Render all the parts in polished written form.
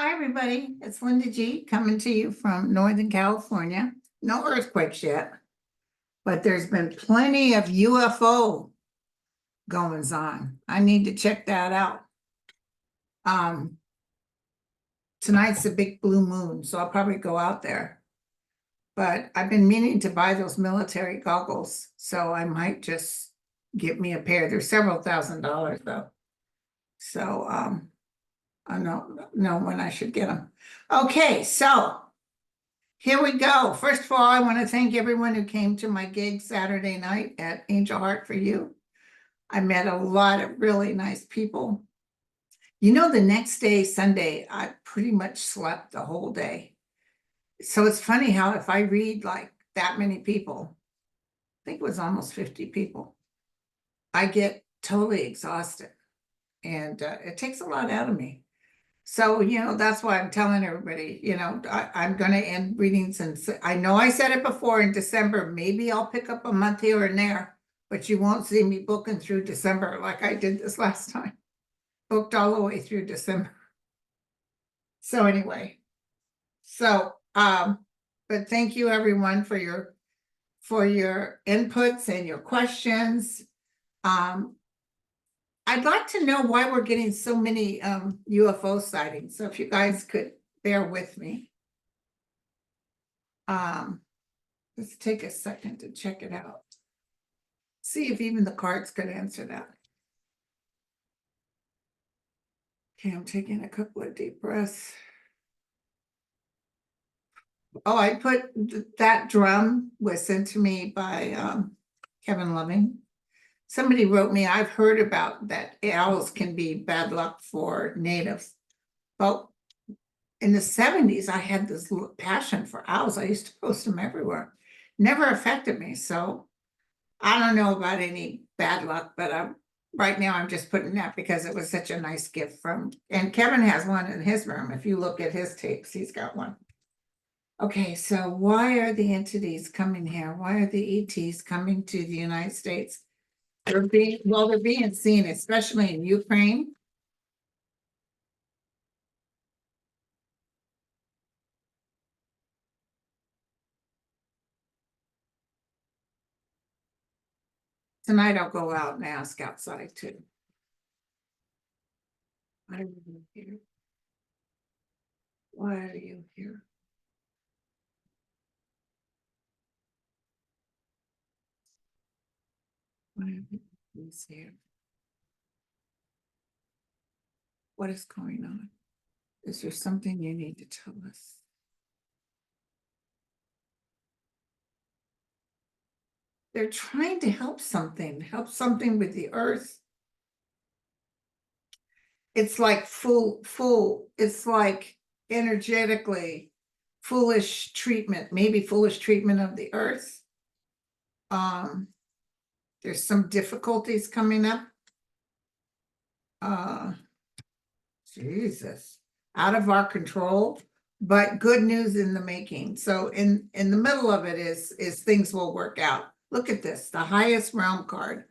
Hi, everybody. It's Linda G coming to you from Northern California. No earthquakes yet, but there's been plenty of UFO goings on. I need to check that out. Tonight's a big blue moon, so I'll probably go out there. But I've been meaning to buy those military goggles, so I might just get me a pair. They're several $1,000s though. So I don't know when I should get them. Okay, so here we go. First of all, I want to thank everyone who came to my gig Saturday night at Angel Heart for You. I met a lot of really nice people. You know, the next day, Sunday, I pretty much slept the whole day. So it's funny how if I read like that many people, I think it was almost 50 people, I get totally exhausted. And it takes a lot out of me. So, that's why I'm telling everybody, I'm going to end readings. And I know I said it before in December, maybe I'll pick up a month here and there, but you won't see me booking through December like I did this last time. Booked all the way through December. So anyway, but thank you everyone for your inputs and your questions. I'd like to know why we're getting so many UFO sightings. So if you guys could bear with me. Let's take a second to check it out. See if even the cards could answer that. Okay, I'm taking a couple of deep breaths. Oh, I put that drum was sent to me by Kevin Loving. Somebody wrote me, I've heard about that owls can be bad luck for natives. Well, in the 70s, I had this passion for owls. I used to post them everywhere. Never affected me. So I don't know about any bad luck, but right now I'm just putting that because it was such a nice gift and Kevin has one in his room. If you look at his tapes, he's got one. Okay, so why are the entities coming here? Why are the ETs coming to the United States? They're being seen, especially in Ukraine. Tonight I'll go out and ask outside too. Why are you here? Why are you here? Why are you here? What is going on? Is there something you need to tell us? They're trying to help something with the earth. It's like it's like energetically foolish treatment, maybe foolish treatment of the earth. There's some difficulties coming up. Jesus, out of our control, but good news in the making. So in the middle of it is things will work out. Look at this, the highest realm card.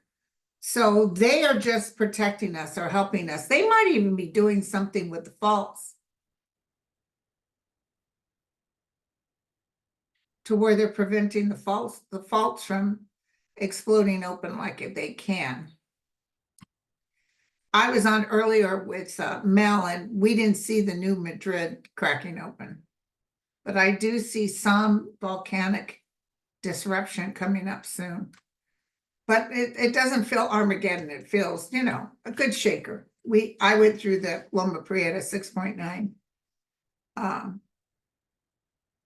So they are just protecting us or helping us. They might even be doing something with the faults to where they're preventing the faults from exploding open like if they can. I was on earlier with Mel, and we didn't see the new Madrid cracking open, but I do see some volcanic disruption coming up soon. But it doesn't feel Armageddon. It feels, a good shaker. I went through the Loma Prieta 6.9.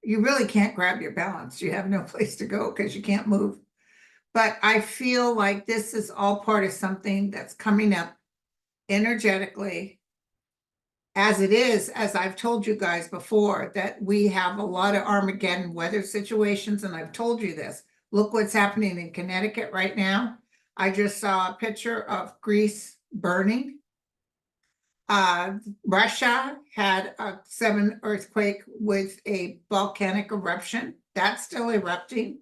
You really can't grab your balance. You have no place to go because you can't move. But I feel like this is all part of something that's coming up energetically, as it is, as I've told you guys before, that we have a lot of Armageddon weather situations, and I've told you this. Look what's happening in Connecticut right now. I just saw a picture of Greece burning. Russia had a 7 earthquake with a volcanic eruption. That's still erupting.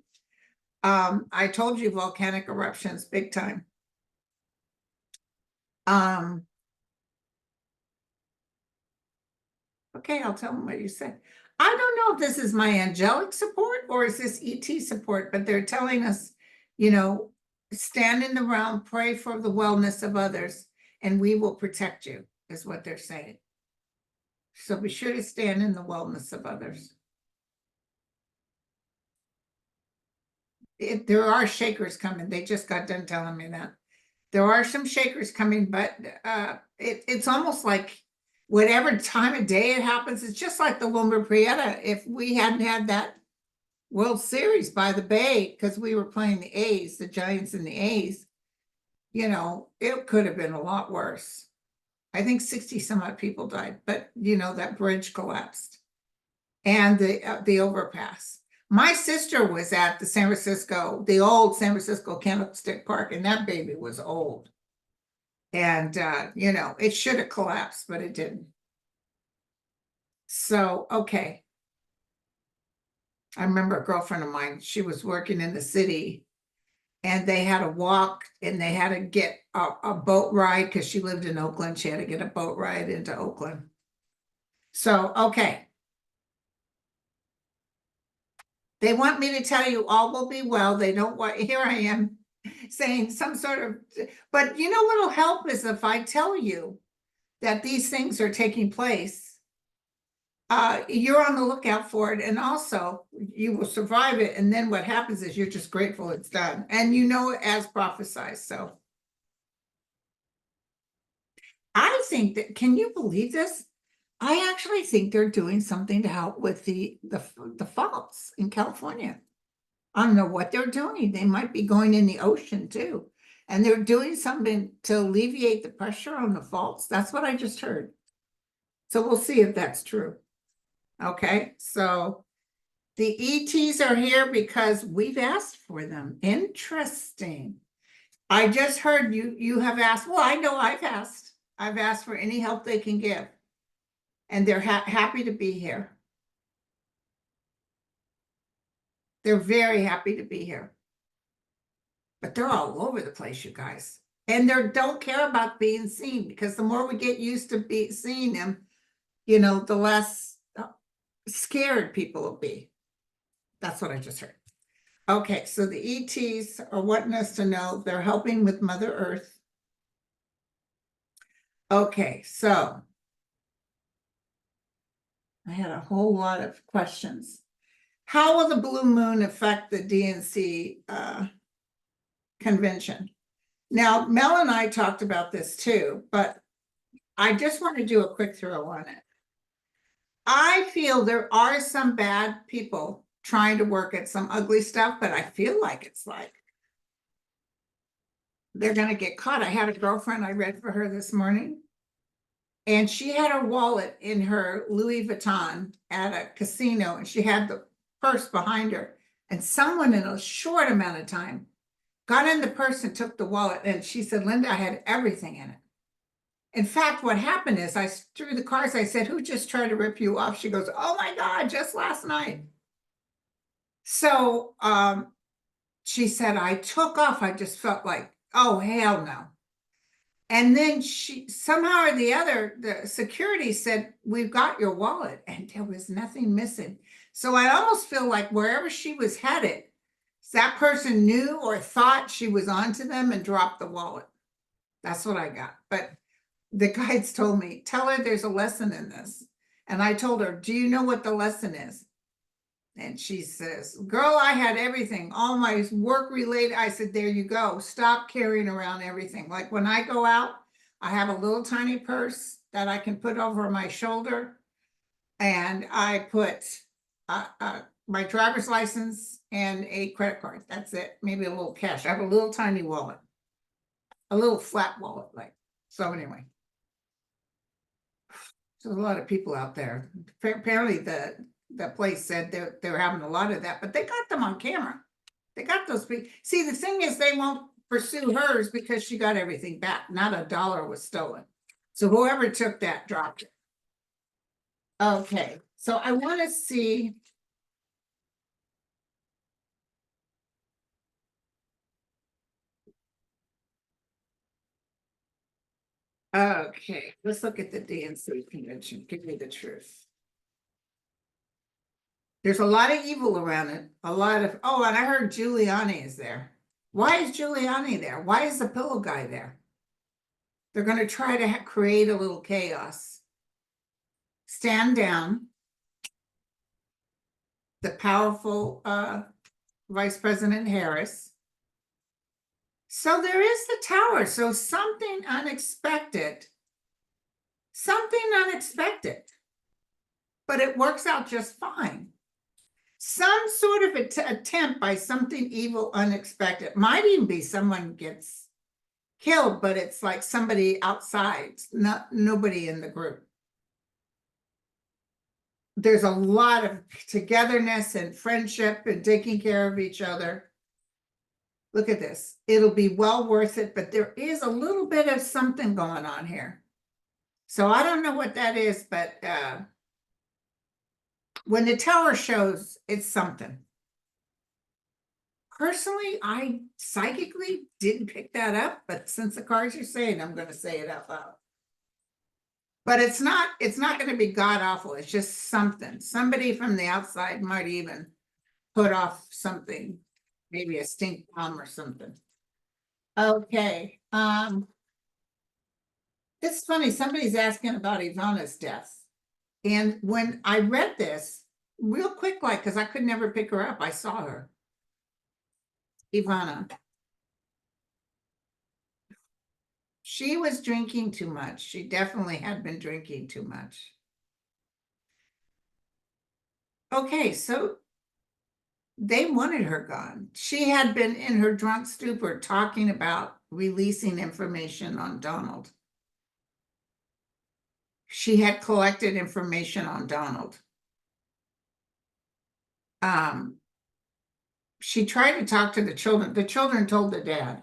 I told you volcanic eruptions, big time. Okay, I'll tell them what you said. I don't know if this is my angelic support or is this ET support, but they're telling us, stand in the realm, pray for the wellness of others, and we will protect you, is what they're saying. So be sure to stand in the wellness of others. There are shakers coming. They just got done telling me that. There are some shakers coming, but it's almost like whatever time of day it happens, it's just like the Loma Prieta. If we hadn't had that World Series by the Bay, because we were playing the A's, the Giants and the A's, it could have been a lot worse. I think 60 some odd people died, but that bridge collapsed and the overpass. My sister was at the old San Francisco Candlestick Park, and that baby was old. And, it should have collapsed, but it didn't. So, okay. I remember a girlfriend of mine, she was working in the city and they had to walk and they had to get a boat ride because she lived in Oakland. She had to get a boat ride into Oakland. So, okay. They want me to tell you all will be well. They don't want, here I am saying some sort of, but what'll help is if I tell you that these things are taking place, you're on the lookout for it. And also you will survive it. And then what happens is you're just grateful it's done. And as prophesized. So I think that, can you believe this? I actually think they're doing something to help with the faults in California. I don't know what they're doing. They might be going in the ocean too. And they're doing something to alleviate the pressure on the faults. That's what I just heard. So we'll see if that's true. Okay, so the ETs are here because we've asked for them. Interesting. I just heard you have asked. Well, I know I've asked. I've asked for any help they can give. And they're happy to be here. They're very happy to be here. But they're all over the place, you guys. And they don't care about being seen, because the more we get used to seeing them, the less scared people will be. That's what I just heard. Okay, so the ETs are wanting us to know they're helping with Mother Earth. Okay, so I had a whole lot of questions. How will the blue moon affect the DNC convention? Now, Mel and I talked about this too, but I just want to do a quick throw on it. I feel there are some bad people trying to work at some ugly stuff, but I feel like it's like they're going to get caught. I had a girlfriend, I read for her this morning, and she had her wallet in her Louis Vuitton at a casino, and she had the purse behind her, and someone in a short amount of time got in the purse and took the wallet, and she said, Linda, I had everything in it. In fact, what happened is I threw the cards. I said, who just tried to rip you off? She goes, oh my God, just last night. So she said, I took off. I just felt like, oh, hell no. And then she somehow or the other, the security said, we've got your wallet, and there was nothing missing. So I almost feel like wherever she was headed, that person knew or thought she was onto them and dropped the wallet. That's what I got. But the guides told me, tell her there's a lesson in this. And I told her, do you know what the lesson is? And she says, girl, I had everything, all my work related. I said, there you go. Stop carrying around everything. Like when I go out, I have a little tiny purse that I can put over my shoulder. And I put my driver's license and a credit card. That's it. Maybe a little cash. I have a little tiny wallet, a little flat wallet. So anyway. There's a lot of people out there. Apparently the place said they're having a lot of that, but they got them on camera. They got those people. See, the thing is they won't pursue hers because she got everything back. Not a dollar was stolen. So whoever took that dropped it. Okay, so I want to see. Okay, let's look at the DNC convention. Give me the truth. There's a lot of evil around it. A lot of, oh, and I heard Giuliani is there. Why is Giuliani there? Why is the pillow guy there? They're going to try to create a little chaos. Stand down. The powerful Vice President Harris. So there is the tower. So something unexpected. Something unexpected. But it works out just fine. Some sort of attempt by something evil, unexpected. Might even be someone gets killed, but it's like somebody outside, not nobody in the group. There's a lot of togetherness and friendship and taking care of each other. Look at this. It'll be well worth it, but there is a little bit of something going on here. So I don't know what that is, but when the tower shows, it's something. Personally, I psychically didn't pick that up, but since the cards are saying, I'm going to say it out loud. But it's not going to be god awful. It's just something. Somebody from the outside might even put off something, maybe a stink bomb or something. Okay. It's funny. Somebody's asking about Ivana's death. And when I read this real quick, like, because I could never pick her up, I saw her. Ivana. She was drinking too much. She definitely had been drinking too much. Okay, so they wanted her gone. She had been in her drunk stupor talking about releasing information on Donald. She had collected information on Donald. She tried to talk to the children. The children told the dad.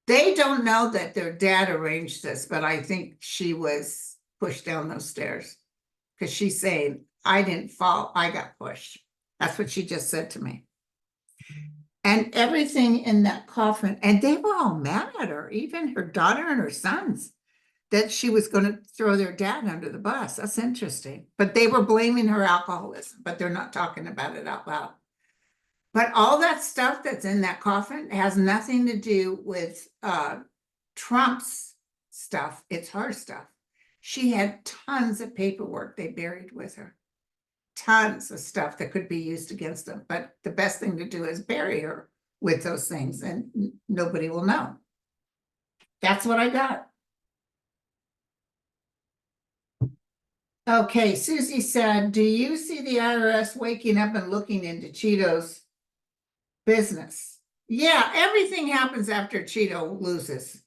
They don't know that their dad arranged this, but I think she was pushed down those stairs because she's saying, I didn't fall, I got pushed. That's what she just said to me. And everything in that coffin, and they were all mad at her, even her daughter and her sons, that she was going to throw their dad under the bus. That's interesting. But they were blaming her alcoholism, but they're not talking about it out loud. But all that stuff that's in that coffin has nothing to do with Trump's stuff. It's her stuff. She had tons of paperwork they buried with her. Tons of stuff that could be used against them. But the best thing to do is bury her with those things and nobody will know. That's what I got. Okay, Susie said, do you see the IRS waking up and looking into Cheeto's business? Yeah, everything happens after Cheeto loses.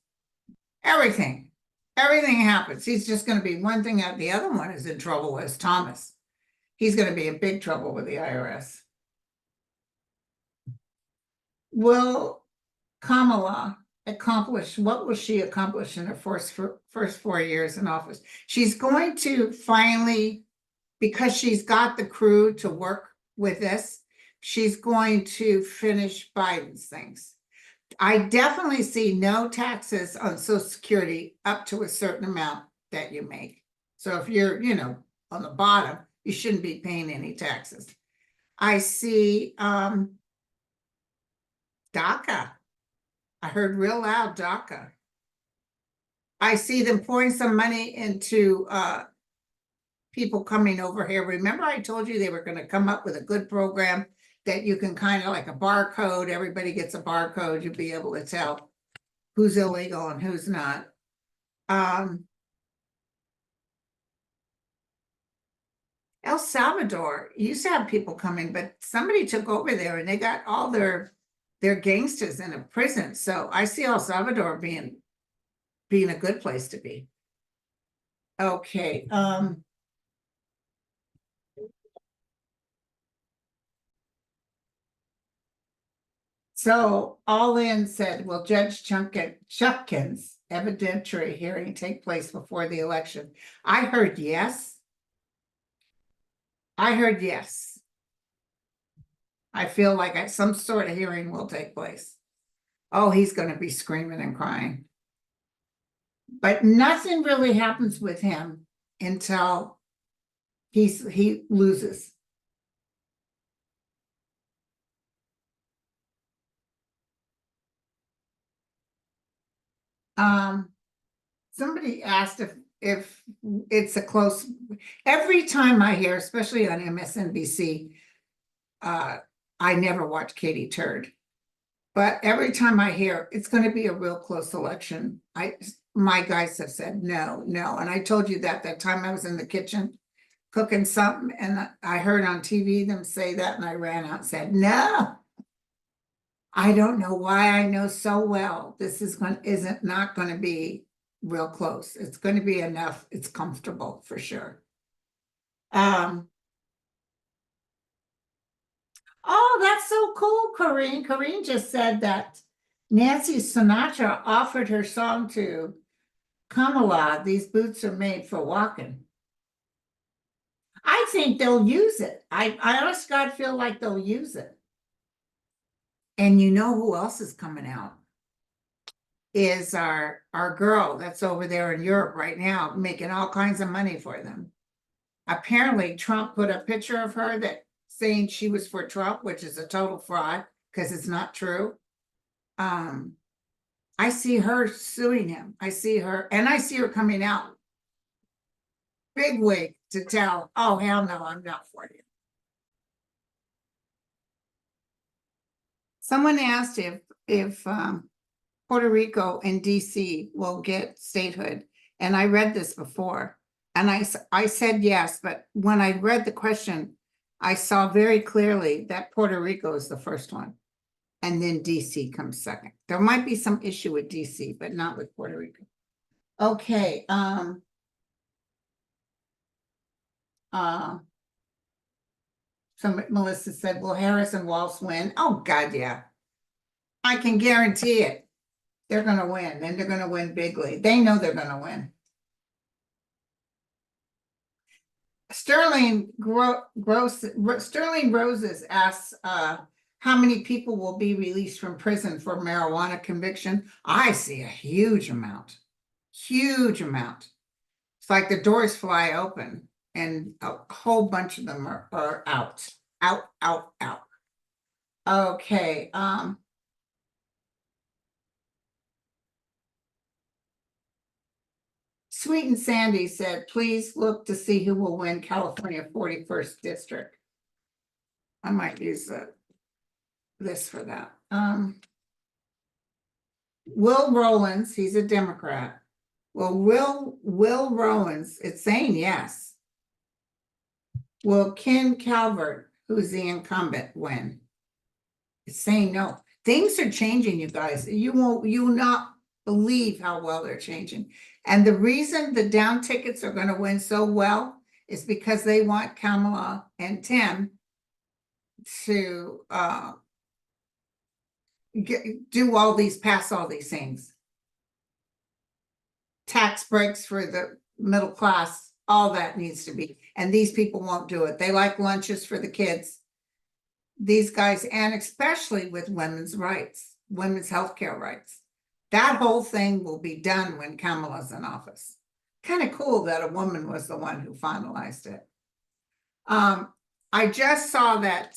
Everything happens. He's just going to be one thing out. The other one is in trouble as Thomas. He's going to be in big trouble with the IRS. Will Kamala accomplish, what will she accomplish in her first 4 years in office? She's going to finally, because she's got the crew to work with this, she's going to finish Biden's things. I definitely see no taxes on Social Security up to a certain amount that you make. So if you're, on the bottom, you shouldn't be paying any taxes. I see DACA. I heard real loud DACA. I see them pouring some money into people coming over here. Remember I told you they were going to come up with a good program that you can kind of like a barcode. Everybody gets a barcode. You'll be able to tell who's illegal and who's not. El Salvador used to have people coming, but somebody took over there and they got all their gangsters in a prison. So I see El Salvador being a good place to be. Okay. So All In said, will Judge Chutkan's evidentiary hearing take place before the election? I heard yes. I feel like some sort of hearing will take place. Oh, he's going to be screaming and crying. But nothing really happens with him until he loses. Somebody asked if it's a close, every time I hear, especially on MSNBC, I never watch Katie Turd. But every time I hear it's going to be a real close election, my guys have said no, no. And I told you that time I was in the kitchen cooking something, and I heard on TV them say that, and I ran out and said, no. I don't know why I know so well this isn't not going to be real close. It's going to be enough. It's comfortable for sure. Oh, that's so cool, Corrine. Corrine just said that Nancy Sinatra offered her song to Kamala. These boots are made for walking. I think they'll use it. I honest God feel like they'll use it. And you know who else is coming out? Is our girl that's over there in Europe right now, making all kinds of money for them. Apparently, Trump put a picture of her that saying she was for Trump, which is a total fraud because it's not true. I see her suing him. I see her, and I see her coming out big wig to tell, oh, hell no, I'm not for you. Someone asked if Puerto Rico and DC will get statehood. And I read this before, and I said yes, but when I read the question, I saw very clearly that Puerto Rico is the first one, and then DC comes second. There might be some issue with DC, but not with Puerto Rico. Okay. So Melissa said, will Harris and Walsh win? Oh, God, yeah. I can guarantee it. They're going to win, and they're going to win bigly. They know they're going to win. Sterling Roses asks how many people will be released from prison for marijuana conviction. I see a huge amount. Huge amount. It's like the doors fly open and a whole bunch of them are out. Out. Okay. Sweet and Sandy said, please look to see who will win California 41st District. I might use this for that. Will Rowlands, he's a Democrat. Well, Will Rowlands, it's saying yes. Will Ken Calvert, who's the incumbent, win? It's saying no. Things are changing, you guys. You will not believe how well they're changing. And the reason the down tickets are going to win so well is because they want Kamala and Tim to pass all these things. Tax breaks for the middle class, all that needs to be. And these people won't do it. They like lunches for the kids. These guys, and especially with women's rights, women's healthcare rights. That whole thing will be done when Kamala's in office. Kind of cool that a woman was the one who finalized it. I just saw that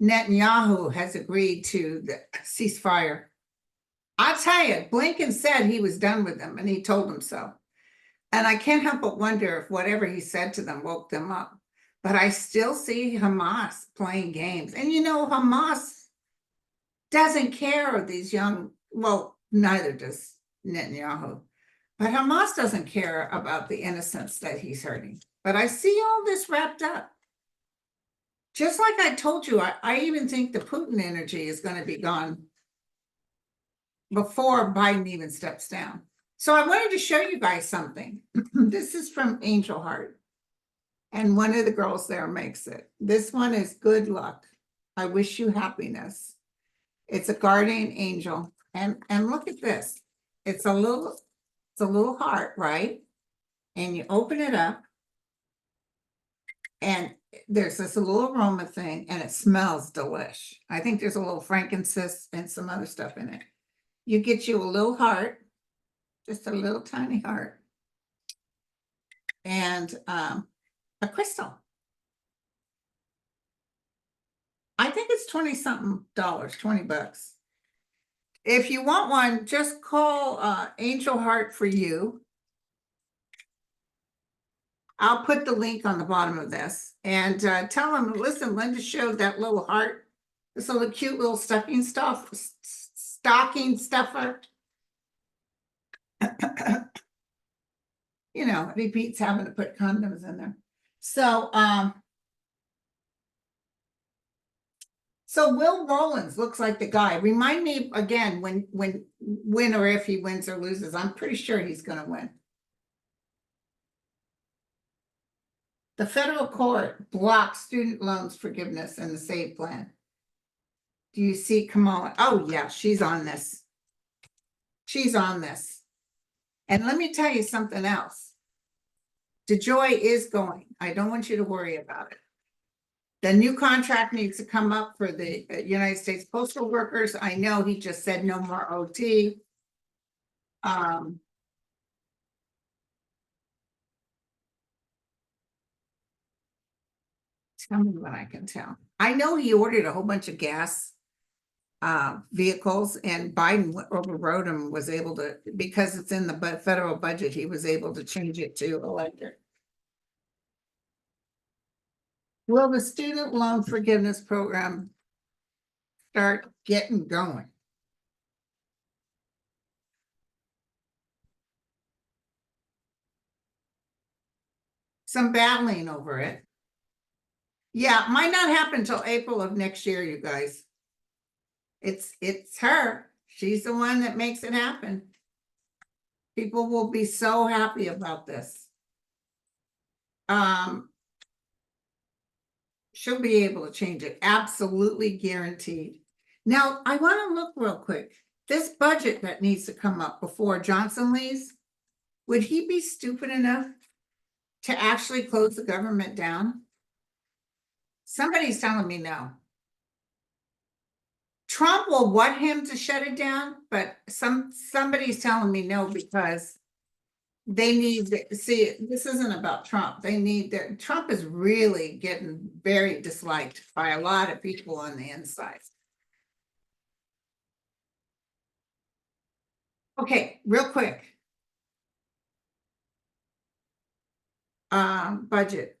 Netanyahu has agreed to the ceasefire. I'll tell you, Blinken said he was done with them, and he told them so. And I can't help but wonder if whatever he said to them woke them up. But I still see Hamas playing games. And you know, Hamas doesn't care of these young, well, neither does Netanyahu. But Hamas doesn't care about the innocents that he's hurting. But I see all this wrapped up. Just like I told you, I even think the Putin energy is going to be gone before Biden even steps down. So I wanted to show you guys something. This is from Angel Heart. And one of the girls there makes it. This one is good luck. I wish you happiness. It's a guardian angel. And look at this. It's a little heart, right? And you open it up. And there's this little aroma thing, and it smells delish. I think there's a little frankincense and some other stuff in it. You get you a little heart, just a little tiny heart. And a crystal. I think it's 20 something dollars, $20. If you want one, just call Angel Heart for You. I'll put the link on the bottom of this and tell them, listen, Linda showed that little heart, this little cute little stocking stuffer. You know, it beats having to put condoms in there. So Will Rollins looks like the guy. Remind me again when or if he wins or loses. I'm pretty sure he's going to win. The federal court blocks student loans forgiveness in the SAVE plan. Do you see Kamala? Oh yeah, she's on this. She's on this. And let me tell you something else. DeJoy is going. I don't want you to worry about it. The new contract needs to come up for the United States postal workers. I know he just said no more OT. Tell me what I can tell. I know he ordered a whole bunch of gas vehicles, and Biden overrode him, was able to, because it's in the federal budget, he was able to change it to electric. Will the student loan forgiveness program start getting going? Some battling over it. Yeah, might not happen until April of next year, you guys. It's her. She's the one that makes it happen. People will be so happy about this. She'll be able to change it. Absolutely guaranteed. Now, I want to look real quick. This budget that needs to come up before Johnson leaves, would he be stupid enough to actually close the government down? Somebody's telling me no. Trump will want him to shut it down, but somebody's telling me no, because they need to see, this isn't about Trump. They need that. Trump is really getting very disliked by a lot of people on the inside. Okay, real quick. Budget.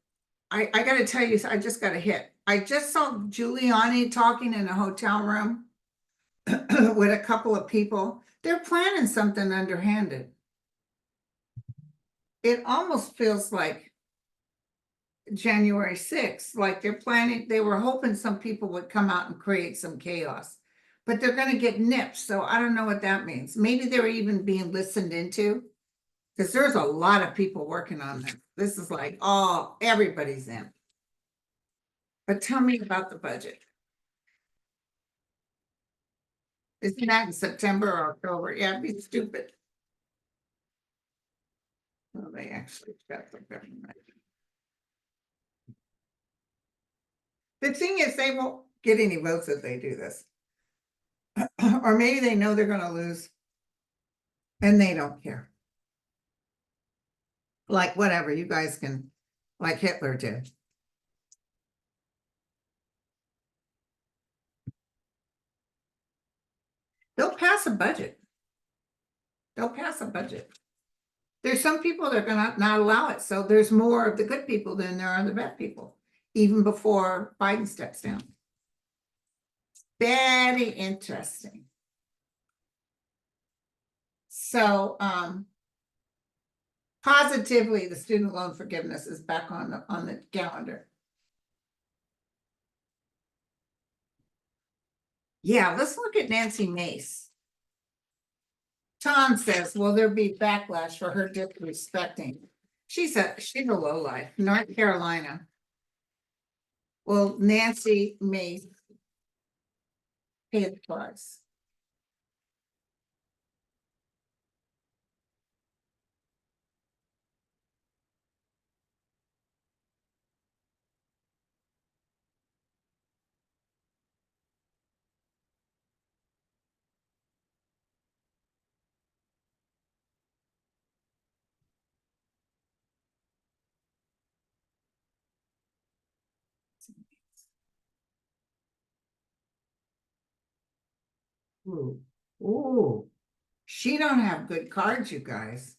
I gotta tell you, I just got a hit. I just saw Giuliani talking in a hotel room with a couple of people. They're planning something underhanded. It almost feels like January 6th, like they're planning, they were hoping some people would come out and create some chaos, but they're going to get nipped. So I don't know what that means. Maybe they're even being listened into, because there's a lot of people working on this. This is like, oh, everybody's in. But tell me about the budget. Isn't that in September or October? Yeah, it'd be stupid. Well, they actually got the government. The thing is, they won't get any votes if they do this. Or maybe they know they're going to lose and they don't care. Like, whatever, you guys can, like Hitler did. They'll pass a budget. They'll pass a budget. There's some people that are going to not allow it. So there's more of the good people than there are the bad people, even before Biden steps down. Very interesting. So positively, the student loan forgiveness is back on the calendar. Yeah, let's look at Nancy Mace. Tom says, will there be backlash for her disrespecting? She's a lowlife, North Carolina. Well, Nancy Mace pay the price. Ooh, ooh, she don't have good cards, you guys.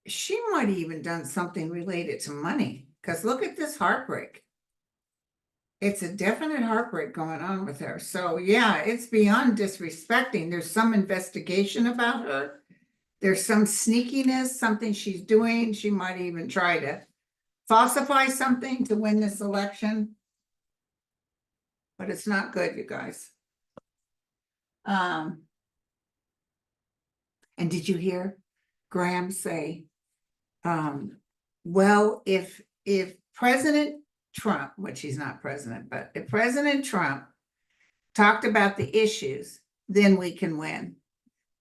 She might have even done something related to money, because look at this heartbreak. It's a definite heartbreak going on with her. So yeah, it's beyond disrespecting. There's some investigation about her. There's some sneakiness, something she's doing. She might even try to falsify something to win this election. But it's not good, you guys. And did you hear Graham say, well, if President Trump, which he's not president, but if President Trump talked about the issues, then we can win.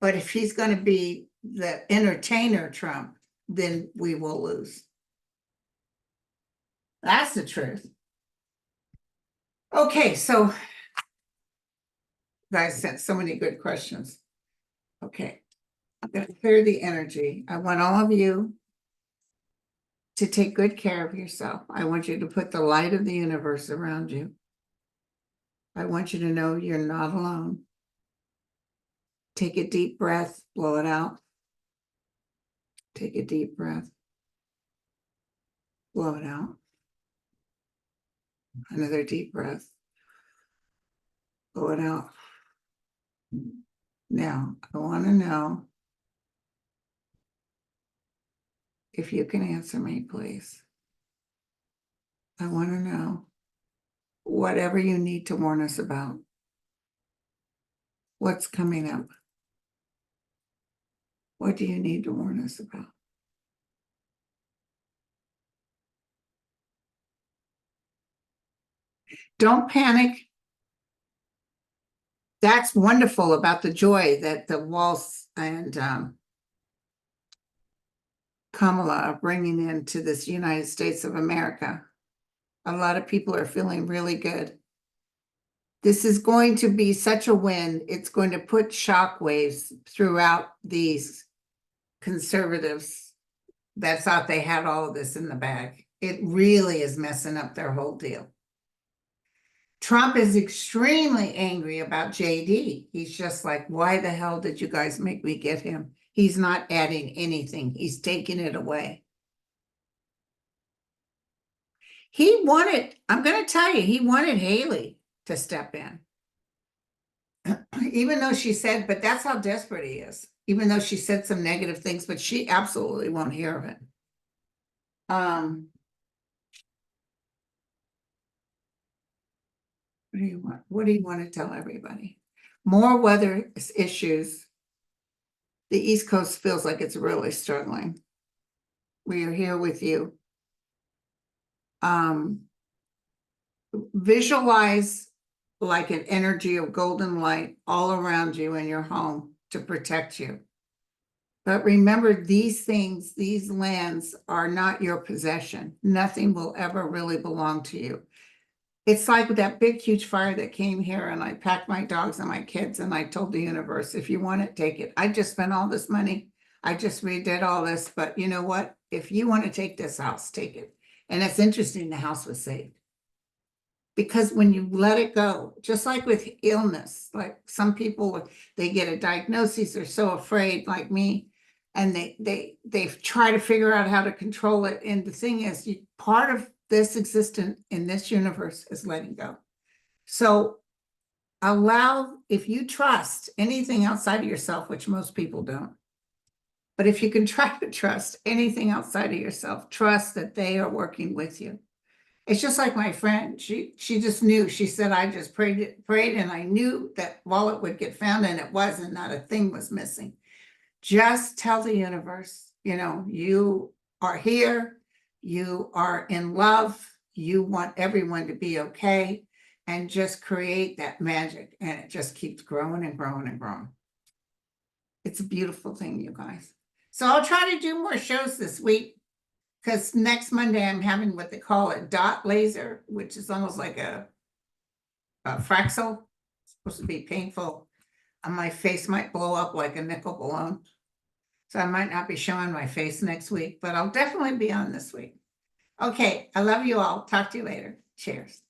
But if he's going to be the entertainer Trump, then we will lose. That's the truth. Okay, so you guys sent so many good questions. Okay, I'm going to clear the energy. I want all of you to take good care of yourself. I want you to put the light of the universe around you. I want you to know you're not alone. Take a deep breath, blow it out. Take a deep breath, blow it out. Another deep breath, blow it out. Now, I want to know if you can answer me, please. I want to know whatever you need to warn us about. What's coming up? What do you need to warn us about? Don't panic. That's wonderful about the joy that the Waltz and Kamala are bringing into this United States of America. A lot of people are feeling really good. This is going to be such a win. It's going to put shockwaves throughout these conservatives that thought they had all of this in the bag. It really is messing up their whole deal. Trump is extremely angry about JD. He's just like, why the hell did you guys make me get him? He's not adding anything. He's taking it away. He wanted, I'm going to tell you, he wanted Haley to step in. Even though she said, but that's how desperate he is. Even though she said some negative things, but she absolutely won't hear of it. What do you want? What do you want to tell everybody? More weather issues. The East Coast feels like it's really struggling. We are here with you. Visualize like an energy of golden light all around you in your home to protect you. But remember, these things, these lands are not your possession. Nothing will ever really belong to you. It's like that big, huge fire that came here, and I packed my dogs and my kids, and I told the universe, if you want it, take it. I just spent all this money. I just redid all this, but you know what? If you want to take this house, take it. And it's interesting, the house was saved. Because when you let it go, just like with illness, like some people, they get a diagnosis, they're so afraid, like me, and they try to figure out how to control it. And the thing is, part of this existence in this universe is letting go. So allow, if you trust anything outside of yourself, which most people don't, but if you can try to trust anything outside of yourself, trust that they are working with you. It's just like my friend, she just knew. She said, I just prayed, and I knew that wallet would get found, and it wasn't, not a thing was missing. Just tell the universe, you know, you are here, you are in love, you want everyone to be okay, and just create that magic, and it just keeps growing and growing and growing. It's a beautiful thing, you guys. So I'll try to do more shows this week, because next Monday I'm having what they call a dot laser, which is almost like a Fraxel. It's supposed to be painful. And my face might blow up like a nickel balloon. So I might not be showing my face next week, but I'll definitely be on this week. Okay, I love you all. Talk to you later. Cheers.